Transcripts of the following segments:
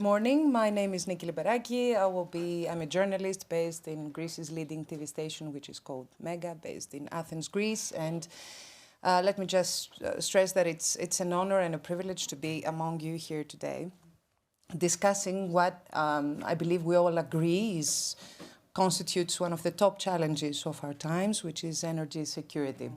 Good morning. My name is Niki Lymperaki. I'm a journalist based in Greece's leading TV station, which is called Mega, based in Athens, Greece. And let me just stress that it's an honor and a privilege to be among you here today, discussing what I believe we all agree constitutes one of the top challenges of our times, which is energy security.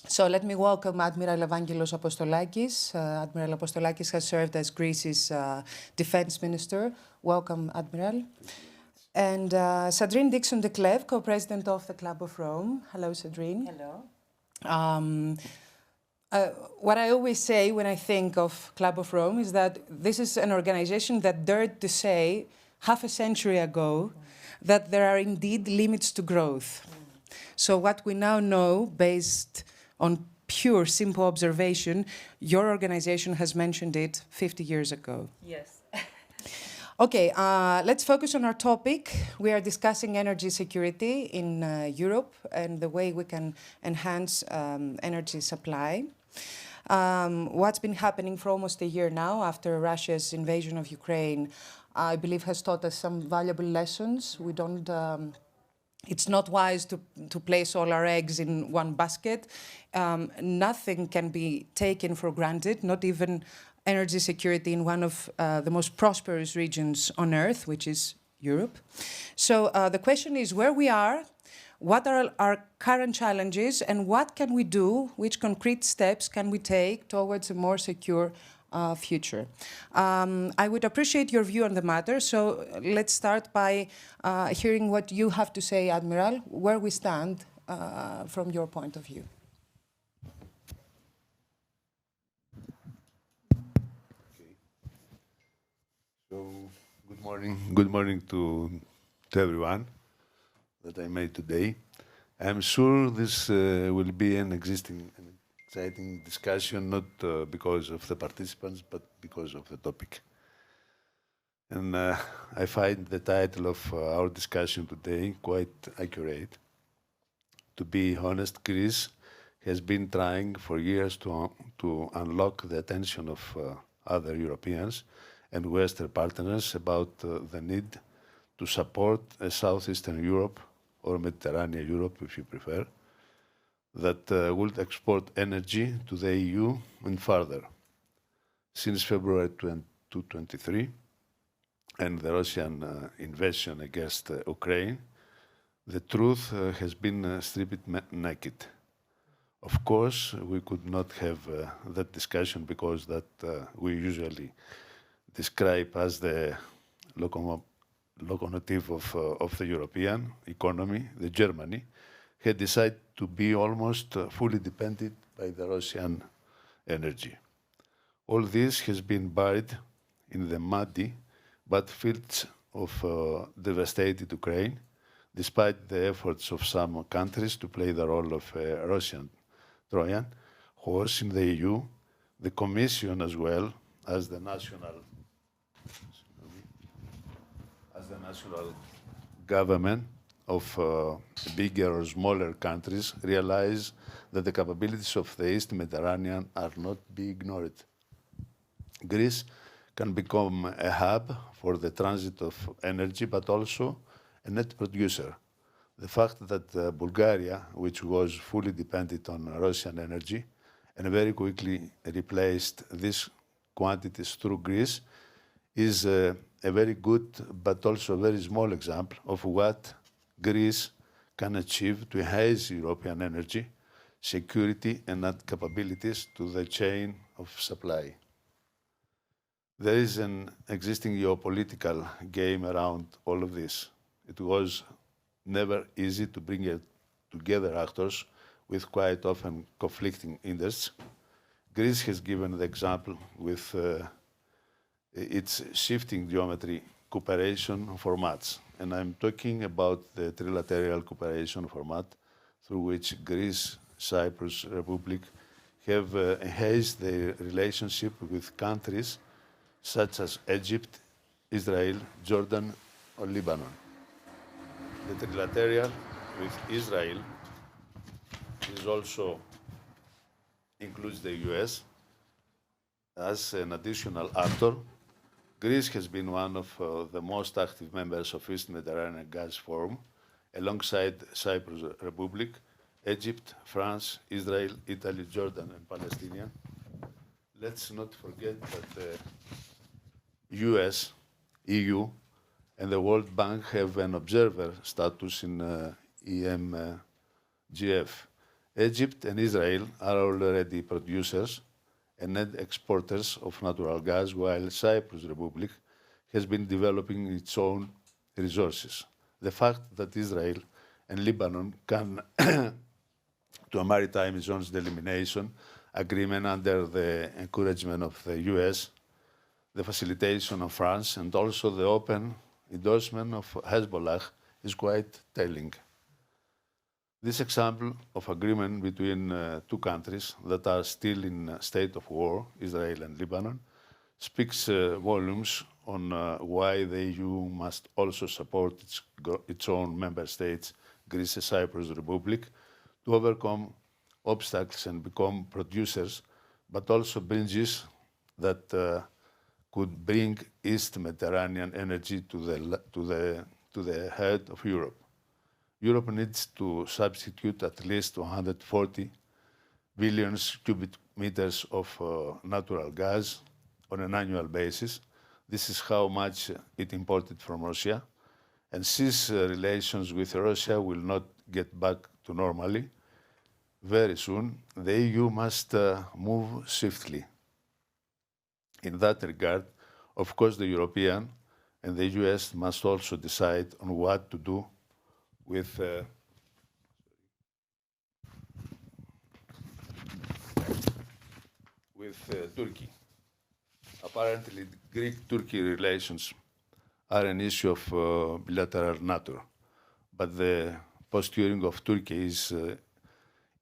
So let me welcome Admiral Evangelos Apostolakis. Admiral Apostolakis has served as Greece's defense minister. Welcome, Admiral. And Sandrine Dixson-Decleve, co-president of the Club of Rome. Hello, Sandrine. Hello. What I always say when I think of Club of Rome is that this is an organization that dared to say half a century ago that there are indeed limits to growth. So what we now know, based on pure, simple observation, your organization has mentioned it 50 years ago. Yes. Okay, let's focus on our topic. We are discussing energy security in Europe and the way we can enhance energy supply. What's been happening for almost a year now after Russia's invasion of Ukraine, I believe, has taught us some valuable lessons. It's not wise to place all our eggs in one basket. Nothing can be taken for granted, not even energy security in one of the most prosperous regions on Earth, which is Europe. So the question is where we are, what are our current challenges, and what can we do, which concrete steps can we take towards a more secure future. I would appreciate your view on the matter, so let's start by hearing what you have to say, Admiral, where we stand from your point of view. Okay. So, good morning to everyone that I made today. I'm sure this will be an exciting discussion, not because of the participants, but because of the topic. And I find the title of our discussion today quite accurate. To be honest, Greece has been trying for years to unlock the attention of other Europeans and Western partners about the need to support a Southeastern Europe, or Mediterranean Europe, if you prefer, that would export energy to the EU and further. Since February 2023 and the Russian invasion against Ukraine, the truth has been stripped naked. Of course, we could not have that discussion because that we usually describe as the locomotive of the European economy, the Germany, had decided to be almost fully dependent by the Russian energy. All this has been buried in the muddy battlefields of devastated Ukraine, despite the efforts of some countries to play the role of a Russian Trojan horse in the EU, the Commission as well as the national government of bigger or smaller countries realize that the capabilities of the East Mediterranean are not be ignored. Greece can become a hub for the transit of energy, but also a net producer. The fact that Bulgaria, which was fully dependent on Russian energy, and very quickly replaced these quantities through Greece, is a very good, but also a very small example of what Greece can achieve to enhance European energy security and add capabilities to the chain of supply. There is an existing geopolitical game around all of this. It was never easy to bring together actors with quite often conflicting interests. Greece has given the example with its shifting geometry cooperation formats. And I'm talking about the trilateral cooperation format through which Greece, Cyprus, Republic have enhanced their relationship with countries such as Egypt, Israel, Jordan, or Lebanon. The trilateral with Israel is also includes the US, As an additional actor, Greece has been one of the most active members of East Mediterranean Gas Forum, alongside Cyprus Republic, Egypt, France, Israel, Italy, Jordan, and Palestine. Let's not forget that the US, EU, and the World Bank have an observer status in EMGF. Egypt and Israel are already producers and net exporters of natural gas, while Cyprus Republic has been developing its own resources. The fact that Israel and Lebanon can to a maritime zones delimitation agreement under the encouragement of the US, the facilitation of France, and also the open endorsement of Hezbollah is quite telling. This example of agreement between two countries that are still in a state of war, Israel and Lebanon, speaks volumes on why the EU must also support its own member states, Greece and Cyprus Republic, to overcome obstacles and become producers, but also bridges that could bring East Mediterranean energy to the heart of Europe. Europe needs to substitute at least 140 billion cubic meters of natural gas on an annual basis. This is how much it imported from Russia. And since relations with Russia will not get back to normally very soon, the EU must move swiftly. In that regard, of course, the European and the US must also decide on what to do with Turkey. Apparently, Greek-Turkey relations are an issue of bilateral nature, but the posturing of Turkey is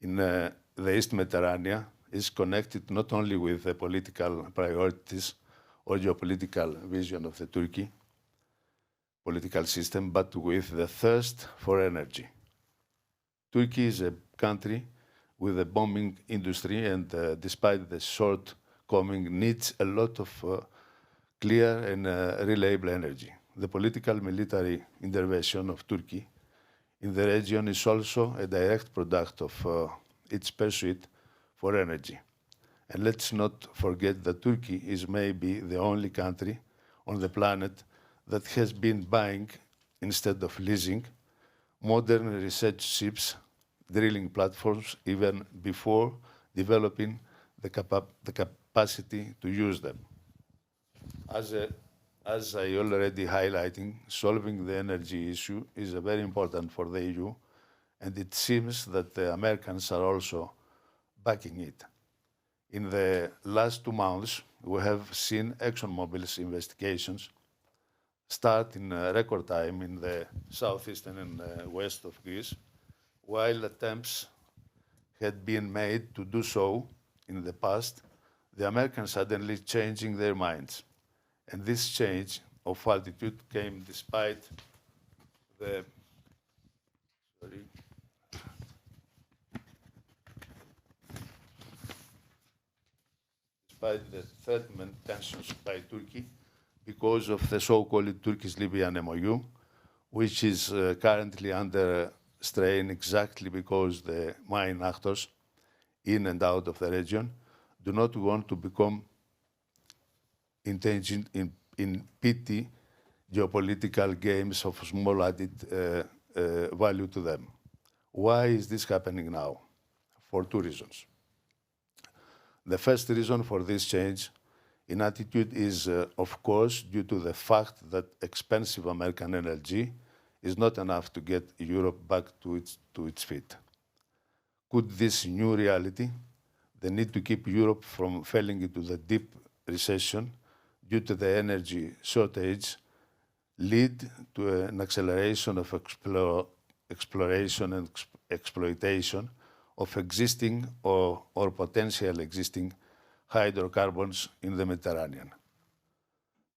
in the East Mediterranean is connected not only with the political priorities or geopolitical vision of the Turkey political system, but with the thirst for energy. Turkey is a country with a booming industry and despite the shortcoming needs a lot of clear and reliable energy. The political military intervention of Turkey in the region is also a direct product of its pursuit for energy. And let's not forget that Turkey is maybe the only country on the planet that has been buying, instead of leasing, modern research ships, drilling platforms, even before developing the capacity to use them. As I already highlighting, solving the energy issue is very important for the EU, and it seems that the Americans are also backing it. In the last 2 months, we have seen ExxonMobil's investigations start in record time in the southeastern and west of Greece, while attempts had been made to do so in the past, the Americans suddenly changing their minds. And this change of attitude came despite the threatened tensions by Turkey because of the so-called Turkish-Libyan MOU, which is currently under strain exactly because the main actors in and out of the region do not want to become engaged in petty geopolitical games of small added value to them. Why is this happening now? For 2 reasons. The first reason for this change in attitude is, of course, due to the fact that expensive American energy is not enough to get Europe back to its feet. Could this new reality, the need to keep Europe from falling into the deep recession due to the energy shortage, lead to an acceleration of exploration and exploitation of existing or potential existing hydrocarbons in the Mediterranean?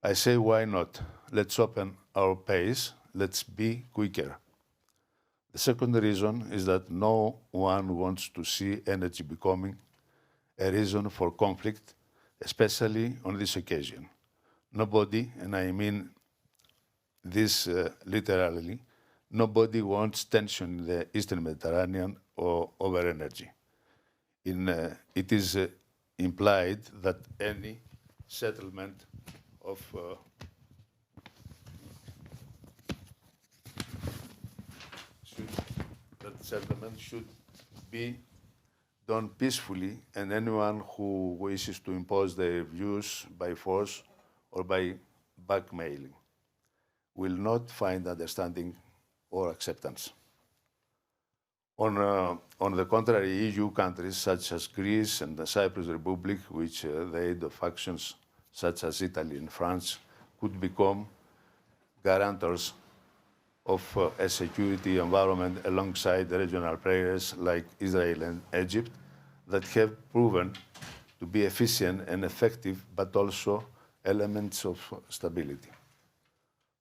I say, why not? Let's open our pace. Let's be quicker. The second reason is that no one wants to see energy becoming a reason for conflict especially on this occasion. Nobody, and I mean this literally, nobody wants tension in the Eastern Mediterranean or over energy. It is implied that any settlement of should be done peacefully, and anyone who wishes to impose their views by force or by blackmailing will not find understanding or acceptance. On the contrary, EU countries such as Greece and the Cyprus Republic, which the aid of actions such as Italy and France could become guarantors of a security environment alongside regional players like Israel and Egypt that have proven to be efficient and effective, but also elements of stability.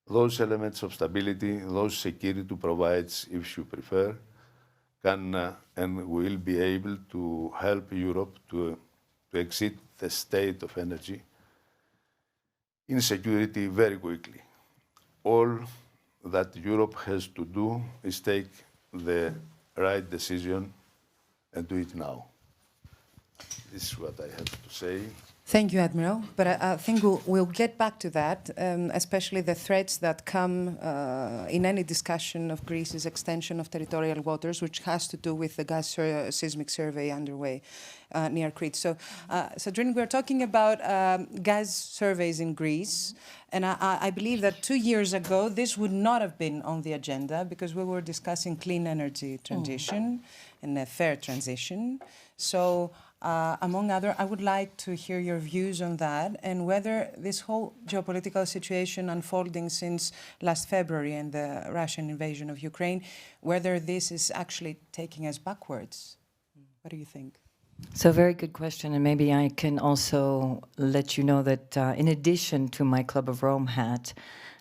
Those elements of stability, those security provides, if you prefer, can and will be able to help Europe to exit the state of energy insecurity very quickly. All that Europe has to do is take the right decision and do it now. This is what I have to say. Thank you, Admiral. But I think we'll get back to that, especially the threats that come in any discussion of Greece's extension of territorial waters, which has to do with the gas seismic survey underway near Crete. So, Sandrine, we're talking about gas surveys in Greece, and I believe that 2 years ago this would not have been on the agenda because we were discussing clean energy transition and a fair transition. So, among other, I would like to hear your views on that and whether this whole geopolitical situation unfolding since last February and the Russian invasion of Ukraine, whether this is actually taking us backwards. What do you think? So very good question, and maybe I can also let you know that in addition to my Club of Rome hat,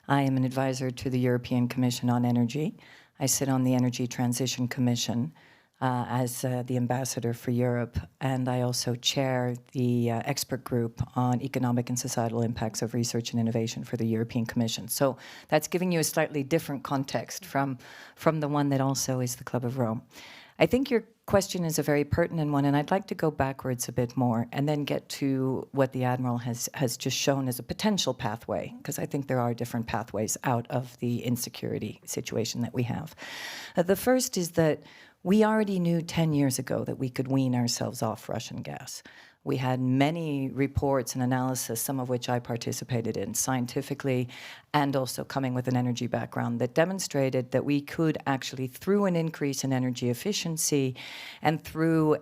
I am an advisor to the European Commission on Energy. I sit on the Energy Transition Commission as the ambassador for Europe, and I also chair the expert group on economic and societal impacts of research and innovation for the European Commission. So that's giving you a slightly different context from the one that also is the Club of Rome. I think your question is a very pertinent one, and I'd like to go backwards a bit more and then get to what the Admiral has just shown as a potential pathway, because I think there are different pathways out of the insecurity situation that we have. The first is that we already knew 10 years ago that we could wean ourselves off Russian gas. We had many reports and analysis, some of which I participated in scientifically and also coming with an energy background, that demonstrated that we could actually, through an increase in energy efficiency and through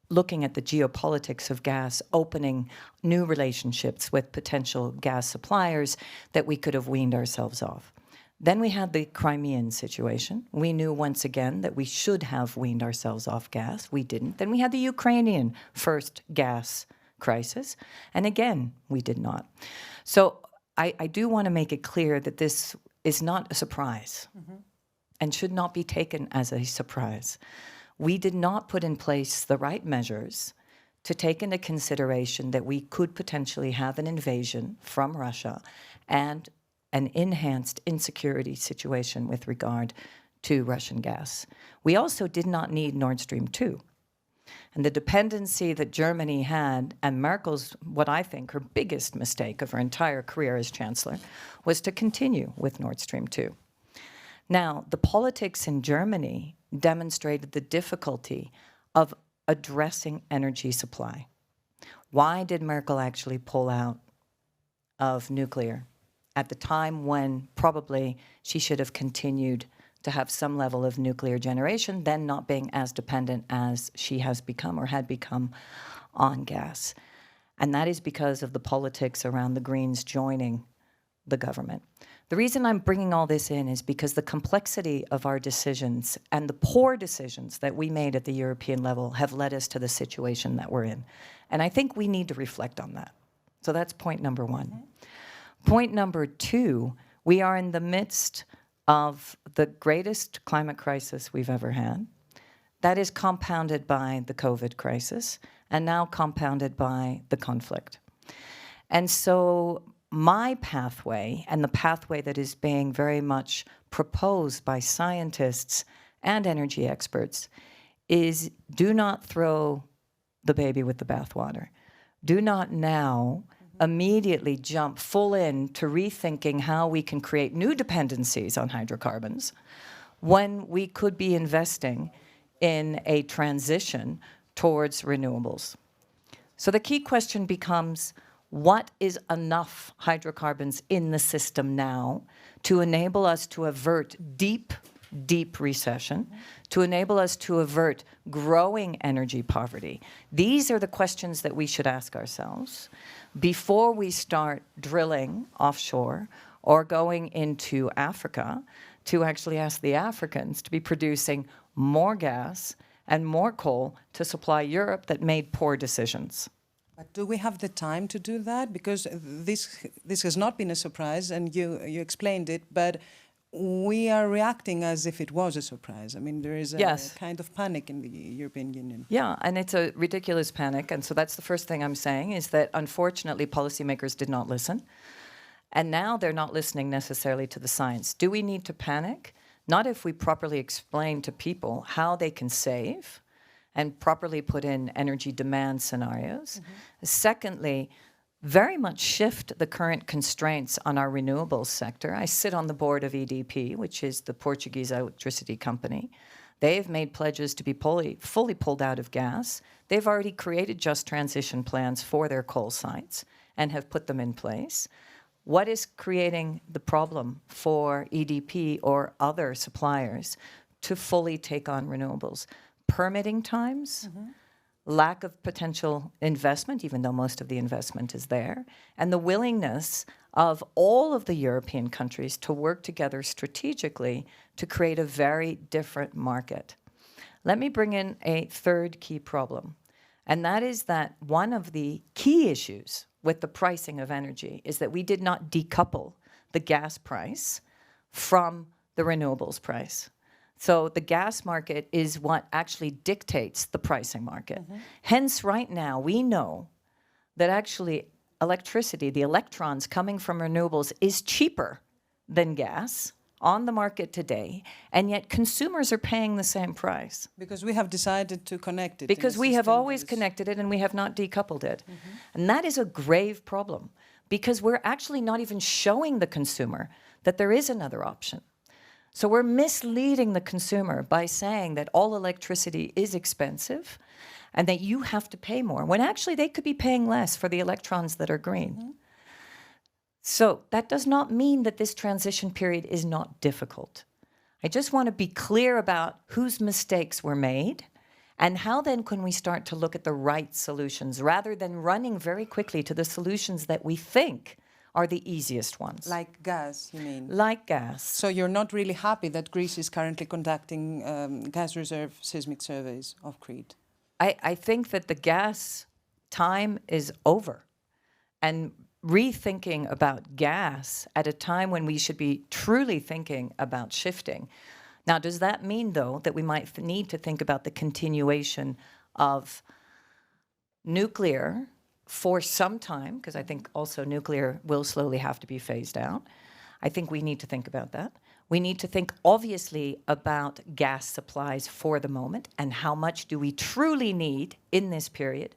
looking at the geopolitics of gas, opening new relationships with potential gas suppliers, that we could have weaned ourselves off. Then we had the Crimean situation. We knew once again that we should have weaned ourselves off gas. We didn't. Then we had the Ukrainian first gas crisis. And again, we did not. So I do want to make it clear that this is not a surprise and should not be taken as a surprise. We did not put in place the right measures to take into consideration that we could potentially have an invasion from Russia and an enhanced insecurity situation with regard to Russian gas. We also did not need Nord Stream 2. And the dependency that Germany had, and Merkel's, what I think, her biggest mistake of her entire career as Chancellor, was to continue with Nord Stream 2. Now, the politics in Germany demonstrated the difficulty of addressing energy supply. Why did Merkel actually pull out of nuclear at the time when probably she should have continued to have some level of nuclear generation, then not being as dependent as she has become or had become on gas? And that is because of the politics around the Greens joining the government. The reason I'm bringing all this in is because the complexity of our decisions and the poor decisions that we made at the European level have led us to the situation that we're in. And I think we need to reflect on that. So that's point number one. Point number two, we are in the midst of the greatest climate crisis we've ever had. That is compounded by the COVID crisis. and now compounded by the conflict. And so my pathway, and the pathway that is being very much proposed by scientists and energy experts, is do not throw the baby with the bathwater. Do not now immediately jump full in to rethinking how we can create new dependencies on hydrocarbons when we could be investing in a transition towards renewables. So the key question becomes, what is enough hydrocarbons in the system now to enable us to avert deep recession, to enable us to avert growing energy poverty? These are the questions that we should ask ourselves before we start drilling offshore or going into Africa to actually ask the Africans to be producing more gas and more coal to supply Europe that made poor decisions. But do we have the time to do that? Because this has not been a surprise, and you explained it, but we are reacting as if it was a surprise. I mean, there is a kind of panic in the European Union. Yeah, and it's a ridiculous panic. And so that's the first thing I'm saying, is that unfortunately policymakers did not listen. And now they're not listening necessarily to the science. Do we need to panic? Not if we properly explain to people how they can save and properly put in energy demand scenarios. Secondly, very much shift the current constraints on our renewables sector. I sit on the board of EDP, which is the Portuguese electricity company. They've made pledges to be fully pulled out of gas. They've already created just transition plans for their coal sites and have put them in place. What is creating the problem for EDP or other suppliers to fully take on renewables? Permitting times, lack of potential investment, even though most of the investment is there, and the willingness of all of the European countries to work together strategically to create a very different market. Let me bring in a third key problem, and that is that one of the key issues with the pricing of energy is that we did not decouple the gas price from the renewables price. So the gas market is what actually dictates the pricing market. Hence, right now, we know that actually electricity, the electrons coming from renewables, is cheaper than gas on the market today, and yet consumers are paying the same price. Because we have decided to connect it. Because we have always connected it and we have not decoupled it. And that is a grave problem, because we're actually not even showing the consumer that there is another option. So we're misleading the consumer by saying that all electricity is expensive and that you have to pay more, when actually they could be paying less for the electrons that are green. So that does not mean that this transition period is not difficult. I just want to be clear about whose mistakes were made and how then can we start to look at the right solutions rather than running very quickly to the solutions that we think are the easiest ones. Like gas, you mean? Like gas. So you're not really happy that Greece is currently conducting gas reserve seismic surveys of Crete? I think that the gas time is over. And rethinking about gas at a time when we should be truly thinking about shifting. Now, does that mean, though, that we might need to think about the continuation of nuclear for some time, because I think also nuclear will slowly have to be phased out? I think we need to think about that. We need to think, obviously, about gas supplies for the moment and how much do we truly need in this period,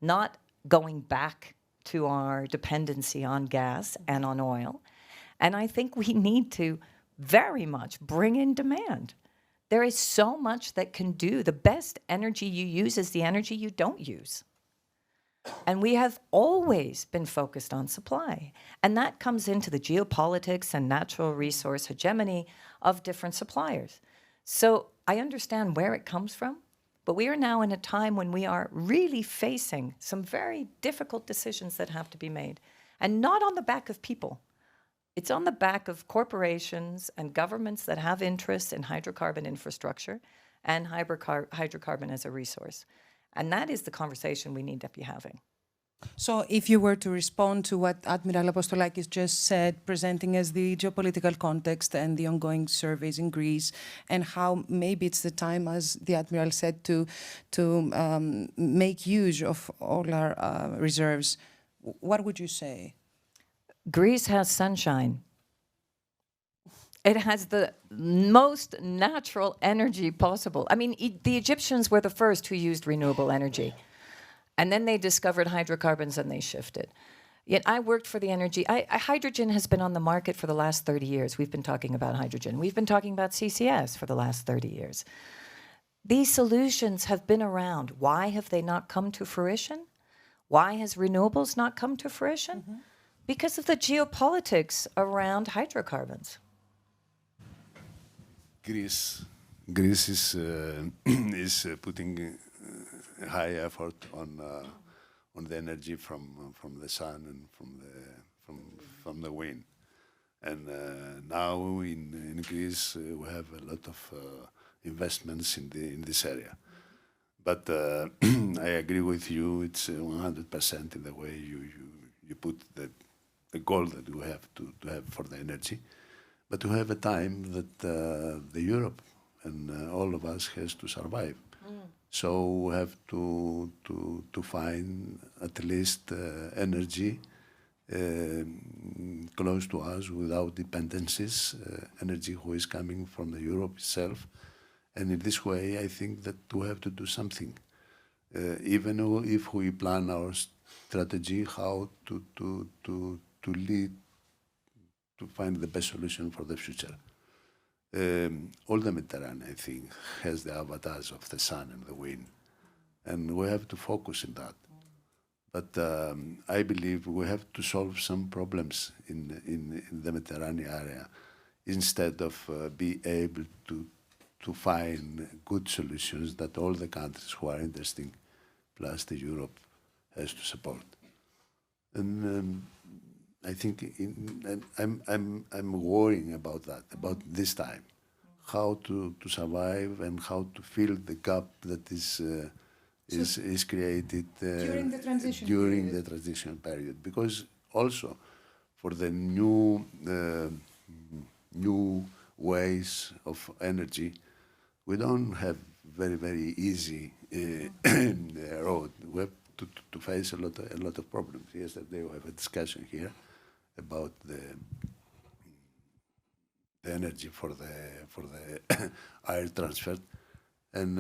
not going back to our dependency on gas and on oil. And I think we need to very much bring in demand. There is so much that can do. The best energy you use is the energy you don't use. And we have always been focused on supply. And that comes into the geopolitics and natural resource hegemony of different suppliers. So I understand where it comes from, but we are now in a time when we are really facing some very difficult decisions that have to be made. And not on the back of people. It's on the back of corporations and governments that have interests in hydrocarbon infrastructure and hydrocarbon as a resource. And that is the conversation we need to be having. So if you were to respond to what Admiral Apostolakis just said, presenting as the geopolitical context and the ongoing surveys in Greece, and how maybe it's the time, as the Admiral said, to make use of all our reserves, what would you say? Greece has sunshine. It has the most natural energy possible. I mean, the Egyptians were the first who used renewable energy. And then they discovered hydrocarbons and they shifted. Yet I worked for the energy. Hydrogen has been on the market for the last 30 years. We've been talking about hydrogen. We've been talking about CCS for the last 30 years. These solutions have been around. Why have they not come to fruition? Why has renewables not come to fruition? Mm-hmm. Because of the geopolitics around hydrocarbons. Greece is putting high effort on the energy from the sun and from the wind, and now in Greece we have a lot of investments in this area. But I agree with you. It's 100% in the way you put the goal that we have to have for the energy, but to have a time that the Europe and all of us has to survive. So we have to find at least energy close to us without dependencies, energy who is coming from the Europe itself. And in this way, I think that we have to do something, even if we plan our strategy, how to lead, to find the best solution for the future. All the Mediterranean, I think, has the avatars of the sun and the wind, and we have to focus on that. But I believe we have to solve some problems in the Mediterranean area instead of be able to find good solutions that all the countries who are interested, plus the Europe, has to support. And I think I'm worrying about that, about this time, how to survive and how to fill the gap that is created during the transition period. Because also for the new ways of energy, we don't have very easy road. We have to face a lot of problems. Yesterday we have a discussion here about the energy for the air transfer, and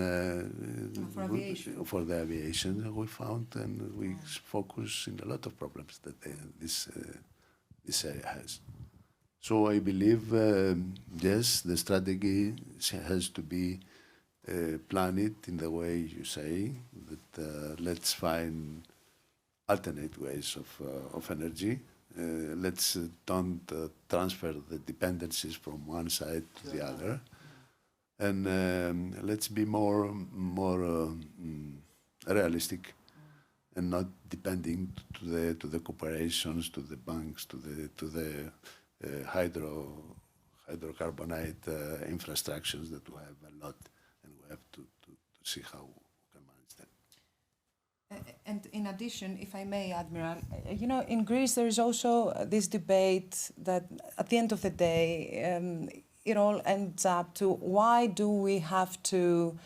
for the aviation we found, and we focus in a lot of problems that this area has. So I believe yes, the strategy has to be planned in the way you say, that let's find alternate ways of energy. Let's don't transfer the dependencies from one side to the other, and let's be more realistic and not depending to the corporations, to the banks, to the hydrocarbonate infrastructures that we have a lot, and we have to see how we can manage them. And in addition, if I may, Admiral, in Greece there is also this debate that at the end of the day, it all ends up to why do we have to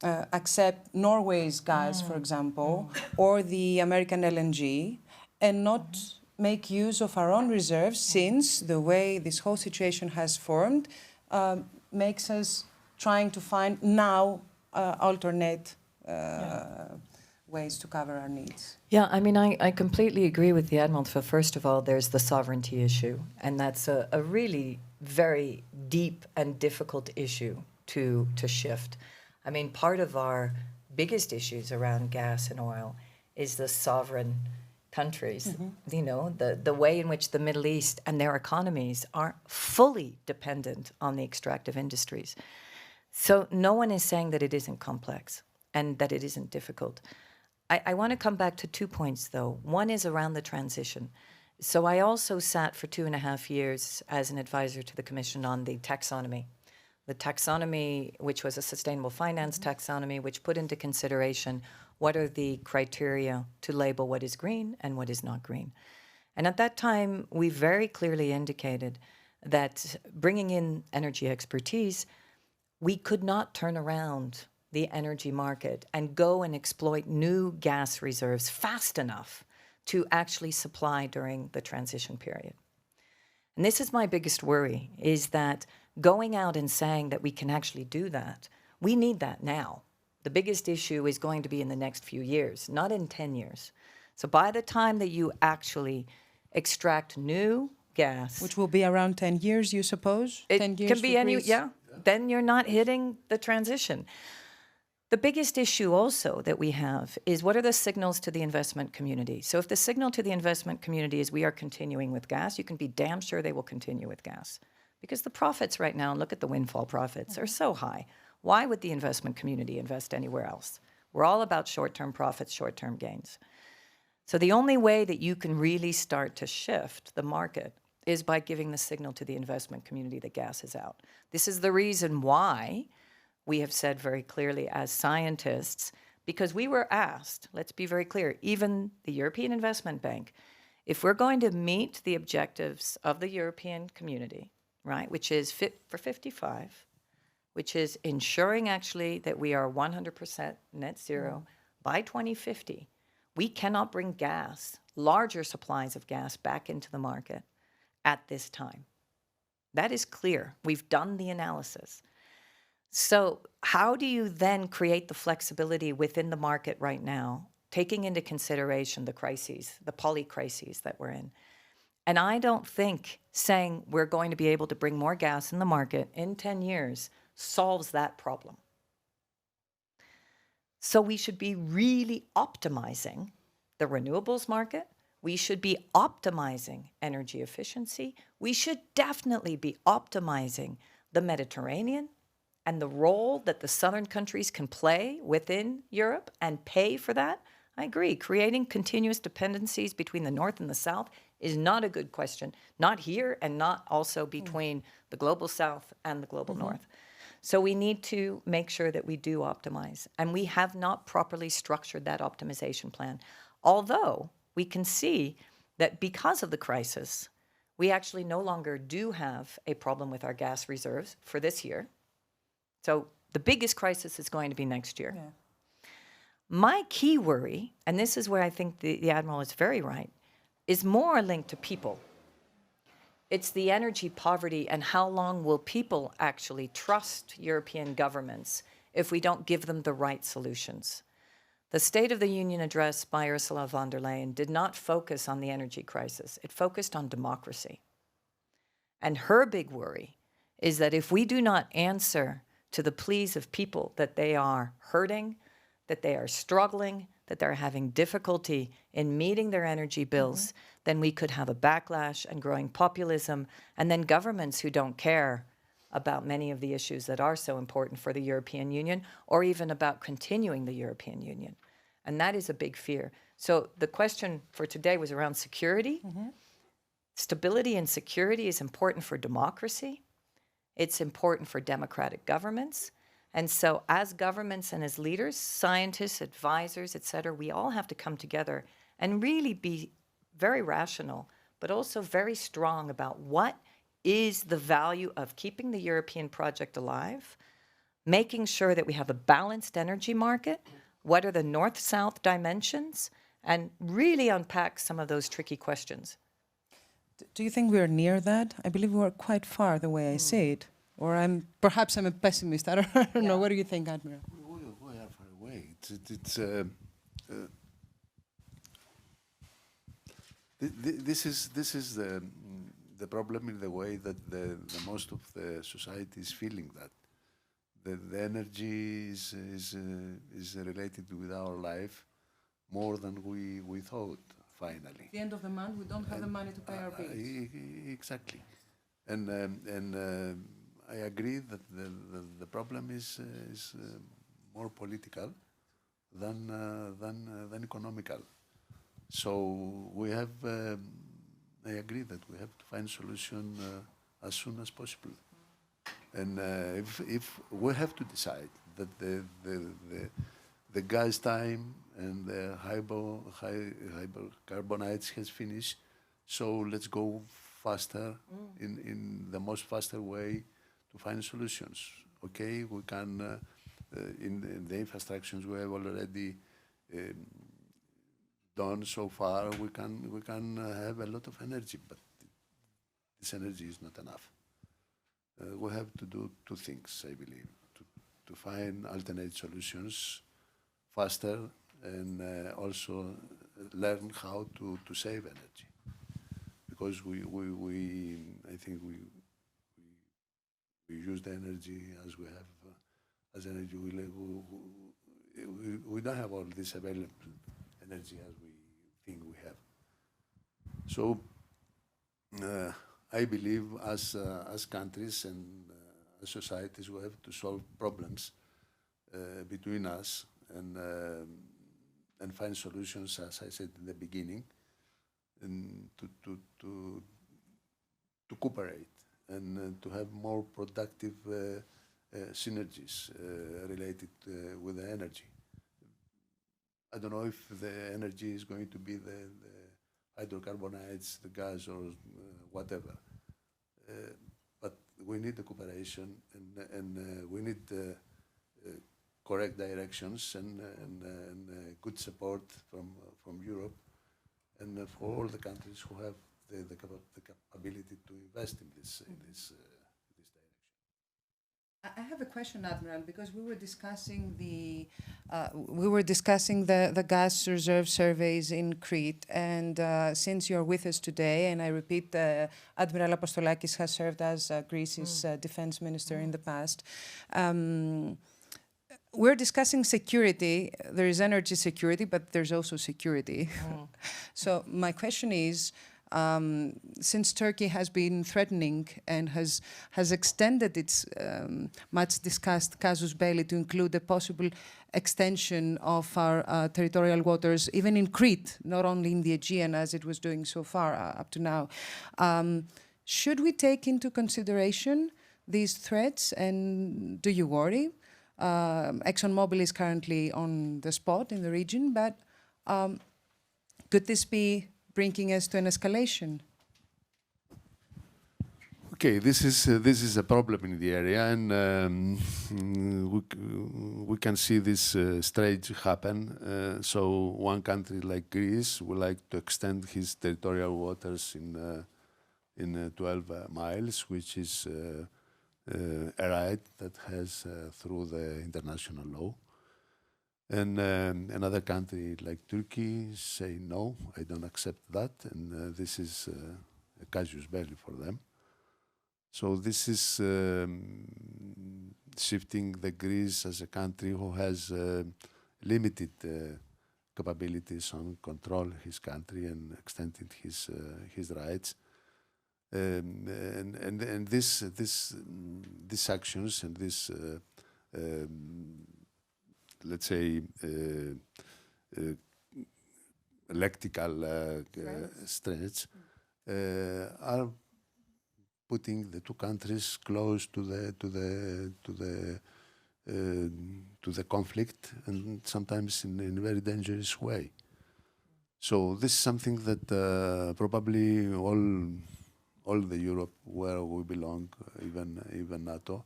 accept Norway's gas, for example, or the American LNG, and not make use of our own reserves, since the way this whole situation has formed makes us trying to find now alternate ways to cover our needs. Yeah, I mean, I completely agree with the Admiral. So first of all, there's the sovereignty issue, and that's a really very deep and difficult issue to shift. I mean, part of our biggest issues around gas and oil is the sovereign countries, the way in which the Middle East and their economies are fully dependent on the extractive industries. So no one is saying that it isn't complex and that it isn't difficult. I want to come back to 2 points, though. One is around the transition. So I also sat for 2.5 years as an advisor to the Commission on the taxonomy. The taxonomy, which was a sustainable finance taxonomy, which put into consideration What are the criteria to label what is green and what is not green? And at that time, we very clearly indicated that bringing in energy expertise, we could not turn around the energy market and go and exploit new gas reserves fast enough to actually supply during the transition period. And this is my biggest worry, is that going out and saying that we can actually do that, we need that now. The biggest issue is going to be in the next few years, not in 10 years. So by the time that you actually extract new gas, Which will be around 10 years, you suppose? it 10 years can be for any, Greece? yeah, then you're not hitting the transition. The biggest issue also that we have is what are the signals to the investment community? So if the signal to the investment community is we are continuing with gas, you can be damn sure they will continue with gas. Because the profits right now, and look at the windfall profits, are so high. Why would the investment community invest anywhere else? We're all about short-term profits, short-term gains. So the only way that you can really start to shift the market is by giving the signal to the investment community that gas is out. This is the reason why we have said very clearly as scientists, because we were asked, let's be very clear, even the European Investment Bank, if we're going to meet the objectives of the European community, right, which is Fit for 55, which is ensuring actually that we are 100% net zero by 2050, we cannot bring gas, larger supplies of gas, back into the market at this time. That is clear. We've done the analysis. So how do you then create the flexibility within the market right now, taking into consideration the crises, the poly-crises that we're in? And I don't think saying we're going to be able to bring more gas in the market in 10 years solves that problem. So we should be really optimizing the renewables market. We should be optimizing energy efficiency. We should definitely be optimizing the Mediterranean and the role that the southern countries can play within Europe and pay for that. I agree. Creating continuous dependencies between the north and the south is not a good question, not here and not also between the global south and the global north. So we need to make sure that we do optimize. And we have not properly structured that optimization plan. Although we can see that because of the crisis, we actually no longer do have a problem with our gas reserves for this year. So the biggest crisis is going to be next year. Yeah. My key worry, and this is where I think the Admiral is very right, is more linked to people. It's the energy poverty and how long will people actually trust European governments if we don't give them the right solutions. The State of the Union address by Ursula von der Leyen did not focus on the energy crisis. It focused on democracy. And her big worry is that if we do not answer to the pleas of people that they are hurting, that they are struggling, that they're having difficulty in meeting their energy bills, then we could have a backlash and growing populism, and then governments who don't care about many of the issues that are so important for the European Union, or even about continuing the European Union. And that is a big fear. So the question for today was around security. Stability and security is important for democracy. It's important for democratic governments. And so as governments and as leaders, scientists, advisors, et cetera, we all have to come together and really be very rational, but also very strong about what is the value of keeping the European project alive, making sure that we have a balanced energy market, what are the north-south dimensions, and really unpack some of those tricky questions. Do you think we're near that? I believe we're quite far the way I see it. Or perhaps I'm a pessimist. I don't know. What do you think, Admiral? We are far away. This is the problem in the way that the most of the society is feeling that the energy is related with our life more than we thought. Finally, At the end of the month, we don't have the money to pay our bills. Exactly, and I agree that the problem is more political than economical. So we have. I agree that we have to find a solution as soon as possible. And if we have to decide that the gas time and the hydrocarbonites has finished. So let's go faster in the most faster way to find solutions. Okay, we can in the infrastructures we have already done so far. We can have a lot of energy, but this energy is not enough. We have to do two things, I believe, to find alternate solutions faster and also learn how to save energy. Because I think we use the energy as we have, as energy we don't have all this available energy as we think we have. So I believe as countries and as societies we have to solve problems between us and find solutions, as I said in the beginning, and to cooperate and to have more productive synergies related with the energy. I don't know if the energy is going to be the hydrocarbonites, the gas, or whatever. But we need the cooperation and we need correct directions and good support from Europe and for all the countries who have the capability to invest in this direction. I have a question, Admiral, because we were discussing the gas reserve surveys in Crete, and since you're with us today, and I repeat, Admiral Apostolakis has served as Greece's defense minister in the past. We're discussing security. There is energy security, but there's also security. So my question is, since Turkey has been threatening and has extended its much discussed casus belli to include a possible extension of our territorial waters, even in Crete, not only in the Aegean as it was doing so far up to now, should we take into consideration these threats, and do you worry? ExxonMobil is currently on the spot in the region, but could this be bringing us to an escalation? Okay, this is a problem in the area, and we can see this stage happen. So one country like Greece would like to extend his territorial waters in 12 miles, which is a right that has through the international law. And another country like Turkey say, no, I don't accept that, and this is a casus belli for them. So this is shifting the Greece as a country who has limited capabilities on control his country and extended his rights. And these actions and this let's say electrical strengths are putting the two countries close to the conflict, and sometimes in a very dangerous way. So this is something that probably all the Europe where we belong, even NATO,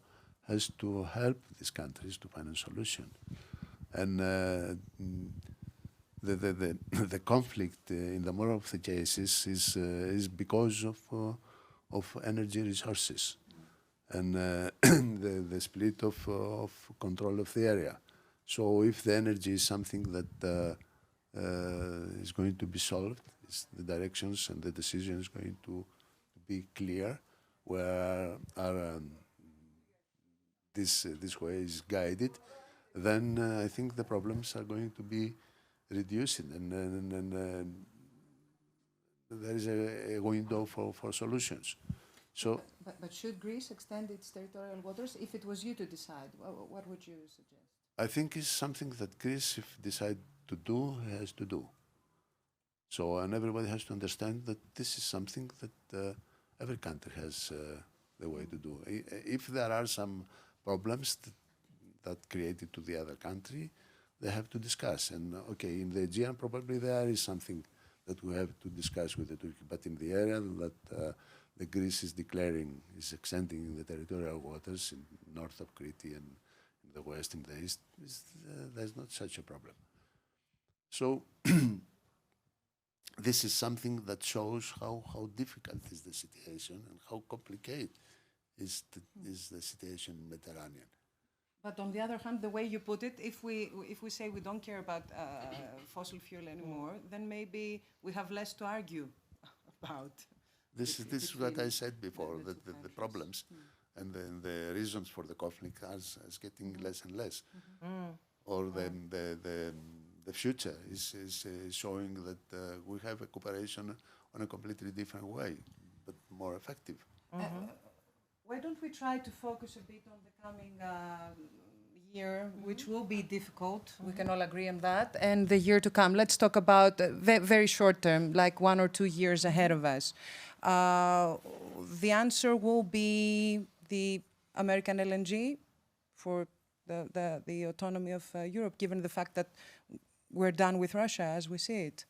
has to help these countries to find a solution. And the conflict in the more of the cases is because of energy resources and the split of control of the area. So if the energy is something that is going to be solved, the directions and the decision is going to be clear, where this way is guided, then I think the problems are going to be reduced, and there is a window for solutions. So, but should Greece extend its territorial waters? If it was you to decide, what would you suggest? I think it's something that Greece, if decide to do, has to do. So, and everybody has to understand that this is something that every country has the way to do. If there are some problems that created to the other country, they have to discuss. And okay, in the Aegean, probably there is something that we have to discuss with the Turkey. But in the area that the Greece is declaring, is extending the territorial waters in north of Crete and in the west, in the east, there's not such a problem. So this is something that shows how difficult is the situation and how complicated is the situation in Mediterranean. But on the other hand, the way you put it, if we say we don't care about fossil fuel anymore, then maybe we have less to argue about. This is what I said before, that the problems and the reasons for the conflict is getting less and less. Or then the future is showing that we have a cooperation on a completely different way, but more effective. Why don't we try to focus a bit on the coming year, which will be difficult, we can all agree on that, and the year to come. Let's talk about very short term, like 1 or 2 years ahead of us. The answer will be the American LNG for the autonomy of Europe, given the fact that we're done with Russia as we see it.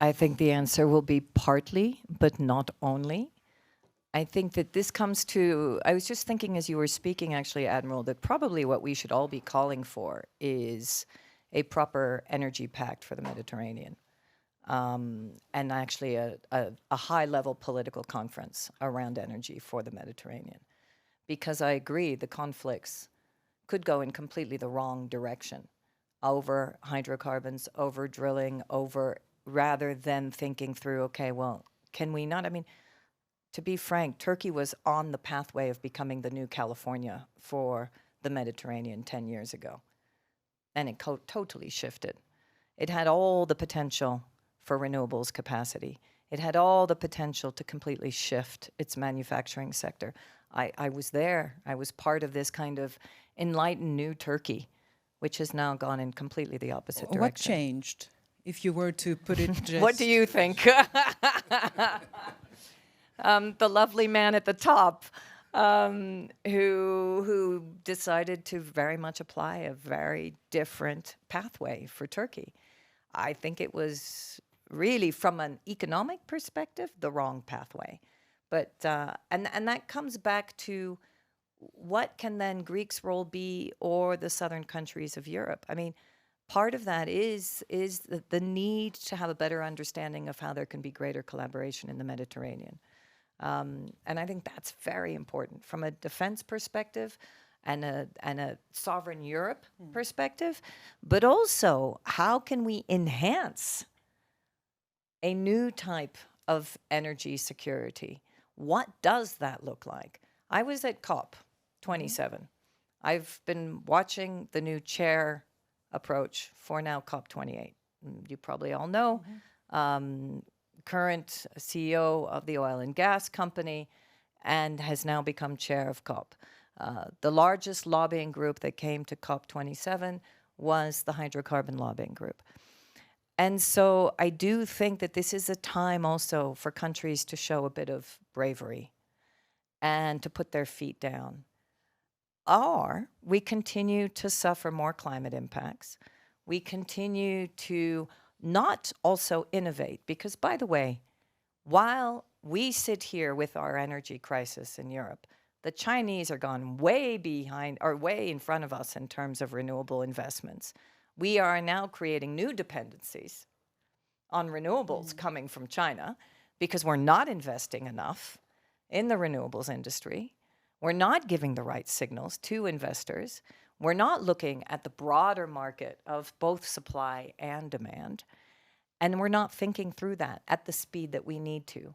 I think the answer will be partly, but not only. I think that this comes to, I was just thinking as you were speaking, actually, Admiral, that probably what we should all be calling for is a proper energy pact for the Mediterranean. And actually a high-level political conference around energy for the Mediterranean. Because I agree, the conflicts could go in completely the wrong direction, over hydrocarbons, over drilling, rather than thinking through, okay, well, can we not, I mean, to be frank, Turkey was on the pathway of becoming the new California for the Mediterranean 10 years ago. And it totally shifted. It had all the potential for renewables capacity. It had all the potential to completely shift its manufacturing sector. I was there. I was part of this kind of enlightened new Turkey, which has now gone in completely the opposite direction. What changed, if you were to put it just... What do you think? The lovely man at the top, who decided to very much apply a very different pathway for Turkey. I think it was really, from an economic perspective, the wrong pathway. But and that comes back to what can then Greece's role be, or the southern countries of Europe? I mean, part of that is the need to have a better understanding of how there can be greater collaboration in the Mediterranean. And I think that's very important from a defense perspective and a sovereign Europe perspective, but also how can we enhance a new type of energy security? What does that look like? I was at COP27. I've been watching the new chair approach for now COP28. You probably all know. Current CEO of the oil and gas company, and has now become chair of COP. The largest lobbying group that came to COP27 was the hydrocarbon lobbying group. And so I do think that this is a time also for countries to show a bit of bravery and to put their feet down. Or we continue to suffer more climate impacts. We continue to not also innovate, because, by the way, while we sit here with our energy crisis in Europe, the Chinese are gone way behind, or way in front of us in terms of renewable investments. We are now creating new dependencies on renewables coming from China because we're not investing enough in the renewables industry. We're not giving the right signals to investors. We're not looking at the broader market of both supply and demand. And we're not thinking through that at the speed that we need to.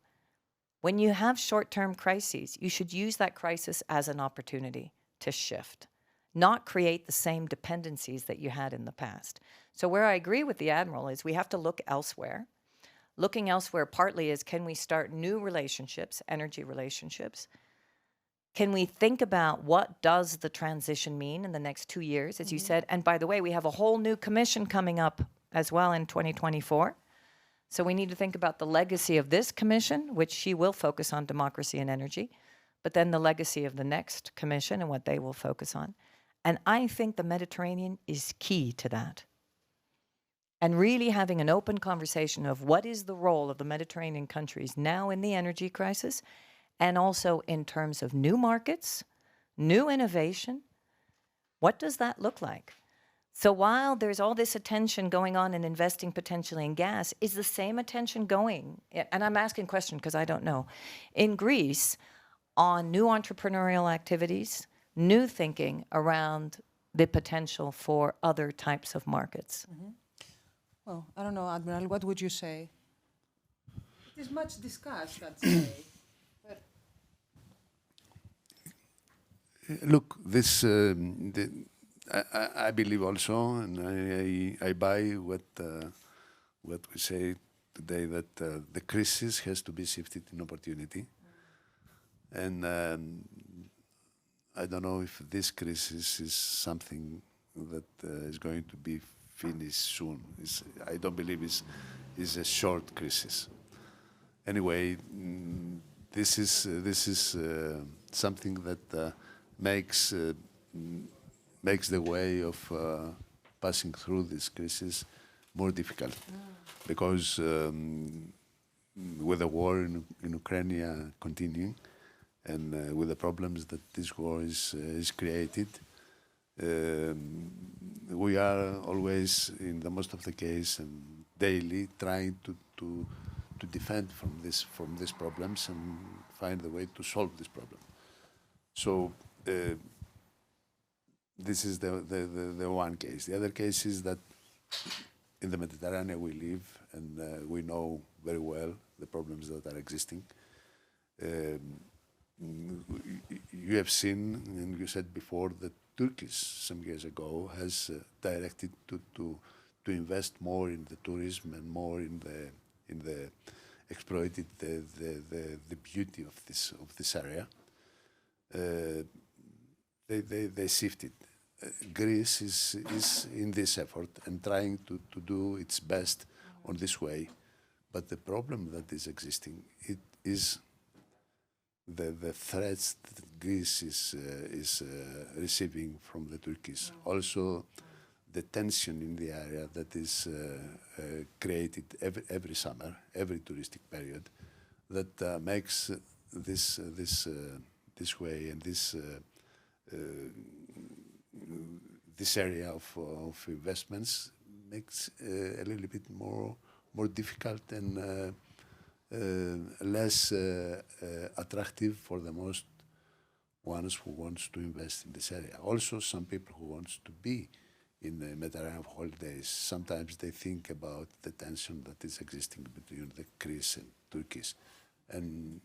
When you have short-term crises, you should use that crisis as an opportunity to shift, not create the same dependencies that you had in the past. So where I agree with the Admiral is we have to look elsewhere. Looking elsewhere partly is, can we start new relationships, energy relationships? Can we think about what does the transition mean in the next 2 years, as you said? And by the way, we have a whole new commission coming up as well in 2024. So we need to think about the legacy of this commission, which she will focus on democracy and energy, but then the legacy of the next commission and what they will focus on. And I think the Mediterranean is key to that. And really having an open conversation of what is the role of the Mediterranean countries now in the energy crisis, and also in terms of new markets, new innovation. What does that look like? So while there's all this attention going on in investing potentially in gas, is the same attention going, and I'm asking a question because I don't know, in Greece on new entrepreneurial activities, new thinking around the potential for other types of markets? Mm-hmm. Well, I don't know, Admiral, what would you say? It is much discussed, I'd say. But look, this I believe also, and I buy what we say today, that the crisis has to be shifted in opportunity. And I don't know if this crisis is something that is going to be finished soon. I don't believe it's a short crisis. Anyway, this is something that makes the way of passing through this crisis more difficult, because with the war in Ukraine continuing, and with the problems that this war is created, we are always, in the most of the case and daily, trying to defend from these problems and find a way to solve this problem. So this is the one case. The other case is that in the Mediterranean we live, and we know very well the problems that are existing. You have seen, and you said before, that Turkey some years ago has directed to invest more in the tourism and more in the exploited the beauty of this area. They shifted. Greece is in this effort and trying to do its best on this way, but the problem that is existing, it is the threats that Greece is receiving from the Turkish. Also, the tension in the area that is created every summer, every touristic period, that makes this way and this area of investments makes a little bit more difficult and less attractive for the most ones who wants to invest in this area. Also, some people who wants to be in the Mediterranean holidays, sometimes they think about the tension that is existing between the Greece and Turkish, and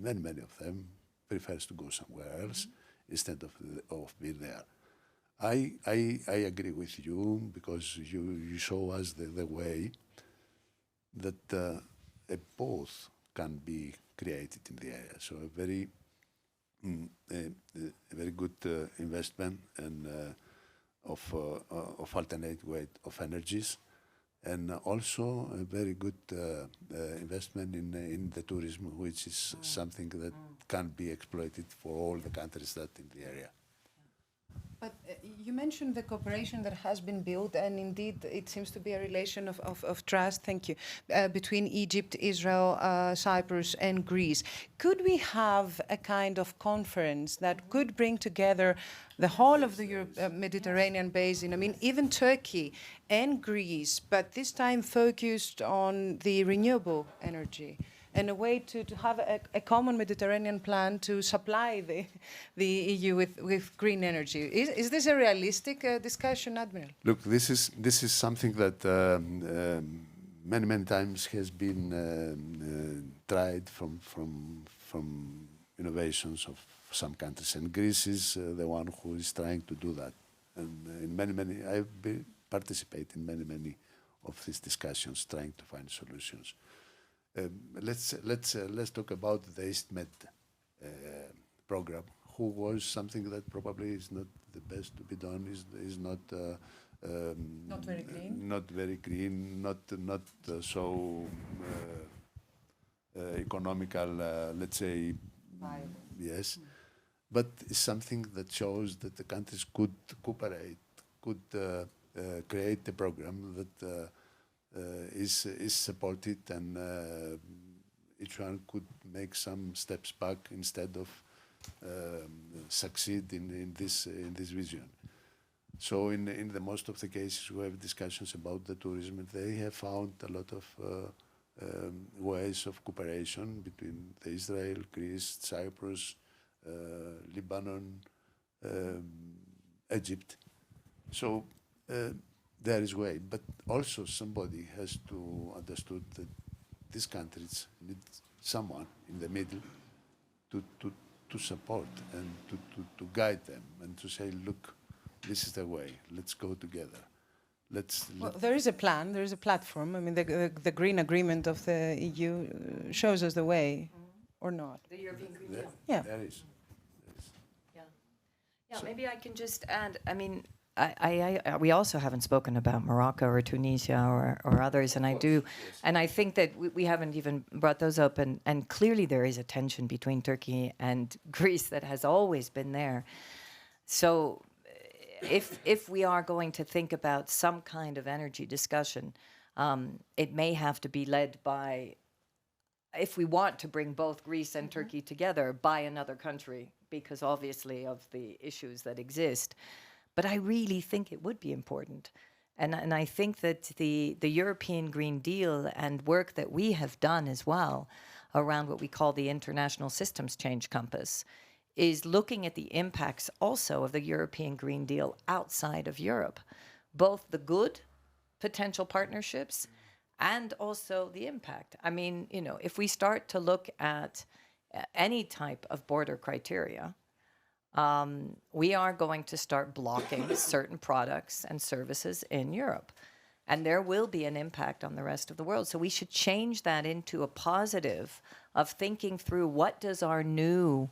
many of them prefers to go somewhere else instead of being there. I agree with you, because you show us the way that both can be created in the area. So a very good investment and of alternate way of energies, and also a very good investment in the tourism, which is something that can be exploited for all the countries that in the area. But you mentioned the cooperation that has been built, and indeed it seems to be a relation of trust, thank you, between Egypt, Israel, Cyprus and Greece. Could we have a kind of conference that could bring together the whole of the Mediterranean basin, I mean even Turkey and Greece, but this time focused on the renewable energy, and a way to have a common Mediterranean plan to supply the EU with green energy? Is this a realistic discussion, Admiral? Look, this is something that many times has been tried from innovations of some countries, and Greece is the one who is trying to do that. And in many, I've participated in many of these discussions, trying to find solutions. Let's talk about the EastMed program, who was something that probably is not the best to be done, is not very green. Not very green, not so economical, let's say. Viable. Yes. but it's something that shows that the countries could cooperate, could create a program that is supported, and each one could make some steps back instead of succeed in this vision. So in the most of the cases we have discussions about the tourism, and they have found a lot of ways of cooperation between Israel, Greece, Cyprus, Lebanon, Egypt. So there is way, but also somebody has to understood that these countries need someone in the middle to support and to guide them and to say, look, this is the way, let's go together. Well, there is a plan, there is a platform. I mean, the Green Agreement of the EU shows us the way, or not? The European Green Deal. Yeah. There is. Yeah, maybe I can just add, I mean, we also haven't spoken about Morocco or Tunisia or others, and I do, and I think that we haven't even brought those up, and clearly there is a tension between Turkey and Greece that has always been there. So if we are going to think about some kind of energy discussion, it may have to be led by, if we want to bring both Greece and Turkey together, by another country, because obviously of the issues that exist. But I really think it would be important. And I think that the European Green Deal and work that we have done as well around what we call the International Systems Change Compass is looking at the impacts also of the European Green Deal outside of Europe, both the good potential partnerships and also the impact. I mean, you know, if we start to look at any type of border criteria, we are going to start blocking certain products and services in Europe. And there will be an impact on the rest of the world. So we should change that into a positive of thinking through, what does our new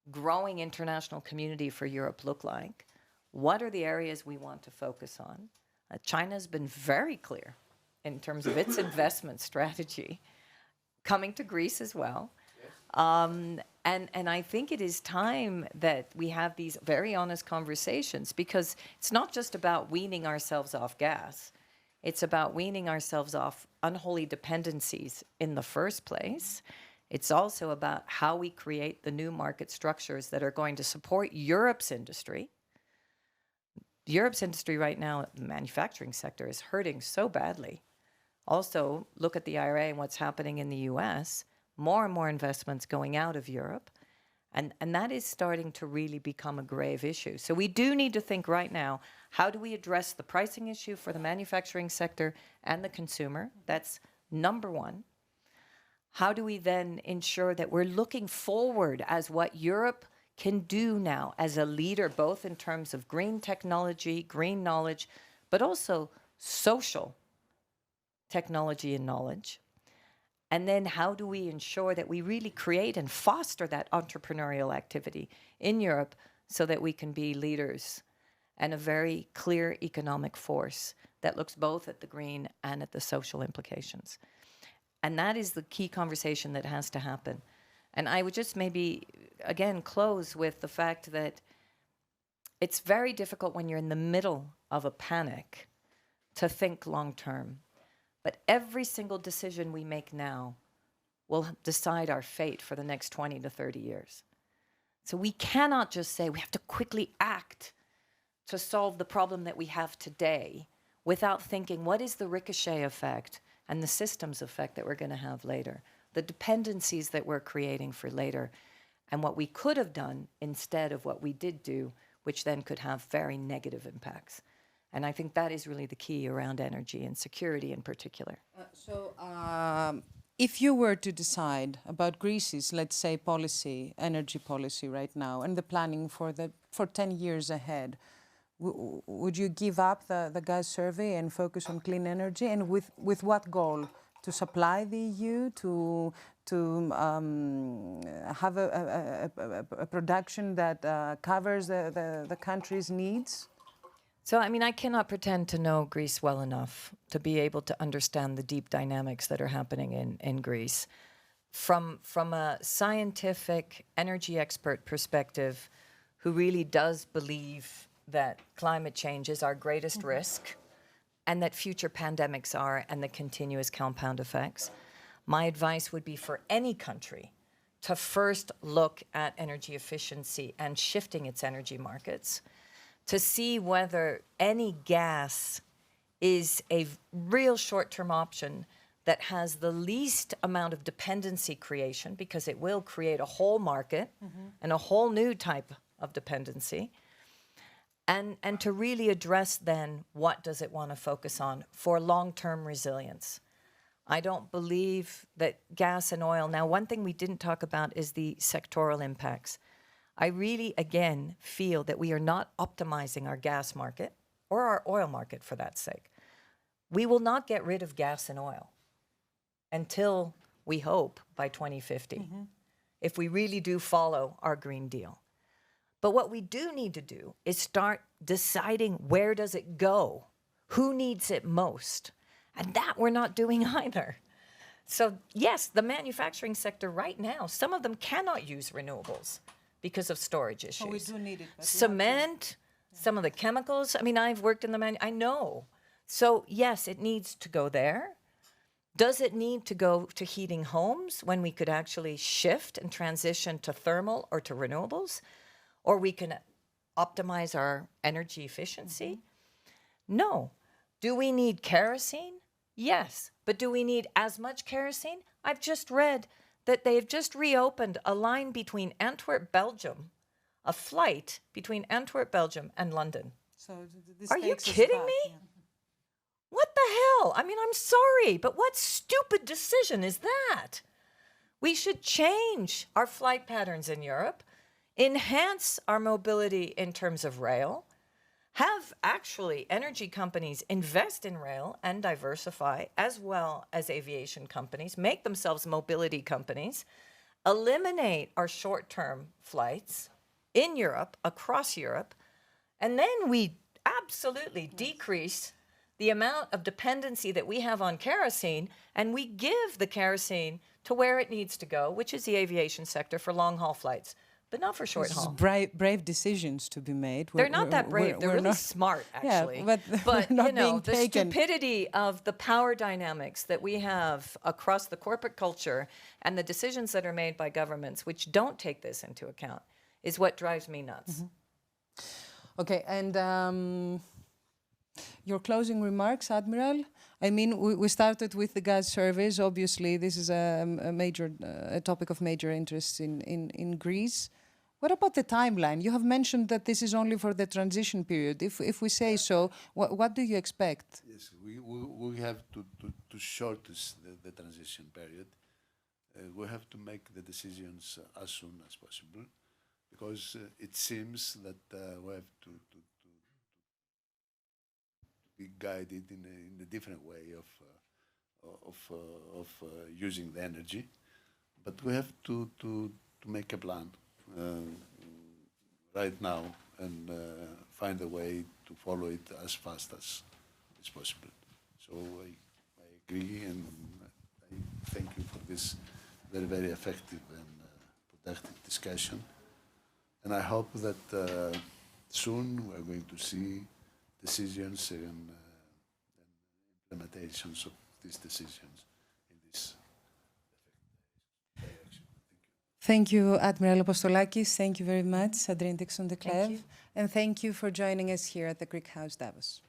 growing international community for Europe look like? What are the areas we want to focus on? China's been very clear in terms of its investment strategy, coming to Greece as well. And I think it is time that we have these very honest conversations, because it's not just about weaning ourselves off gas. It's about weaning ourselves off unholy dependencies in the first place. It's also about how we create the new market structures that are going to support Europe's industry. Europe's industry right now, the manufacturing sector, is hurting so badly. Also, look at the IRA and what's happening in the US. More and more investments going out of Europe. And that is starting to really become a grave issue. So we do need to think right now, how do we address the pricing issue for the manufacturing sector and the consumer? That's number one. How do we then ensure that we're looking forward as what Europe can do now as a leader, both in terms of green technology, green knowledge, but also social technology and knowledge? And then how do we ensure that we really create and foster that entrepreneurial activity in Europe so that we can be leaders and a very clear economic force that looks both at the green and at the social implications? And that is the key conversation that has to happen. And I would just maybe, again, close with the fact that it's very difficult when you're in the middle of a panic to think long term. But every single decision we make now will decide our fate for the next 20 to 30 years. So we cannot just say we have to quickly act to solve the problem that we have today without thinking, what is the ricochet effect and the systems effect that we're going to have later, the dependencies that we're creating for later, and what we could have done instead of what we did do, which then could have very negative impacts. And I think that is really the key around energy and security in particular. If you were to decide about Greece's, let's say, policy, energy policy right now, and the planning for 10 years ahead, would you give up the gas survey and focus on clean energy? And with what goal? To supply the EU, to have a production that covers the country's needs? So, I mean, I cannot pretend to know Greece well enough to be able to understand the deep dynamics that are happening in Greece. from a scientific energy expert perspective, who really does believe that climate change is our greatest risk and that future pandemics are, and the continuous compound effects, my advice would be for any country to first look at energy efficiency and shifting its energy markets to see whether any gas is a real short-term option that has the least amount of dependency creation, because it will create a whole market and a whole new type of dependency, and to really address then what does it want to focus on for long-term resilience. I don't believe that gas and oil. Now, one thing we didn't talk about is the sectoral impacts. I really, again, feel that we are not optimizing our gas market, or our oil market for that sake. We will not get rid of gas and oil until, we hope, by 2050, if we really do follow our Green Deal. But what we do need to do is start deciding, where does it go? Who needs it most? And that we're not doing either. So yes, the manufacturing sector right now, some of them cannot use renewables because of storage issues. Oh, we do need it. Cement, some of the chemicals. I mean, I've worked in the I know. So yes, it needs to go there. Does it need to go to heating homes when we could actually shift and transition to thermal or to renewables? Or we can optimize our energy efficiency? No. Do we need kerosene? Yes. But do we need as much kerosene? I've just read that they've just reopened a line between Antwerp, Belgium, a flight between Antwerp, Belgium and London. So this Are you takes us kidding back, me? yeah. What the hell? I mean, I'm sorry, but what stupid decision is that? We should change our flight patterns in Europe, enhance our mobility in terms of rail, have actually energy companies invest in rail and diversify, as well as aviation companies, make themselves mobility companies, eliminate our short-term flights in Europe, across Europe, and then we absolutely decrease the amount of dependency that we have on kerosene, and we give the kerosene to where it needs to go, which is the aviation sector for long-haul flights, but not for short-haul. Brave decisions to be made. They're not that brave. They're really smart, actually. Yeah, but you not know, being the taken. stupidity of the power dynamics that we have across the corporate culture and the decisions that are made by governments, which don't take this into account, is what drives me nuts. Okay, and your closing remarks, Admiral? I mean, we started with the gas surveys. Obviously, this is a major a topic of major interest in Greece. What about the timeline? You have mentioned that this is only for the transition period. If we say so, what do you expect? Yes, we have to shorten the transition period. We have to make the decisions as soon as possible, because it seems that we have to be guided in a different way of using the energy. But we have to make a plan right now and find a way to follow it as fast as is possible. So I agree, and I thank you for this very, very effective and productive discussion. And I hope that soon we're going to see decisions and implementations of these decisions in this direction. Thank you, Admiral Apostolakis. Thank you very much, Sandrine Dixson-Decleve. Thank you. And thank you for joining us here at the Greek House Davos.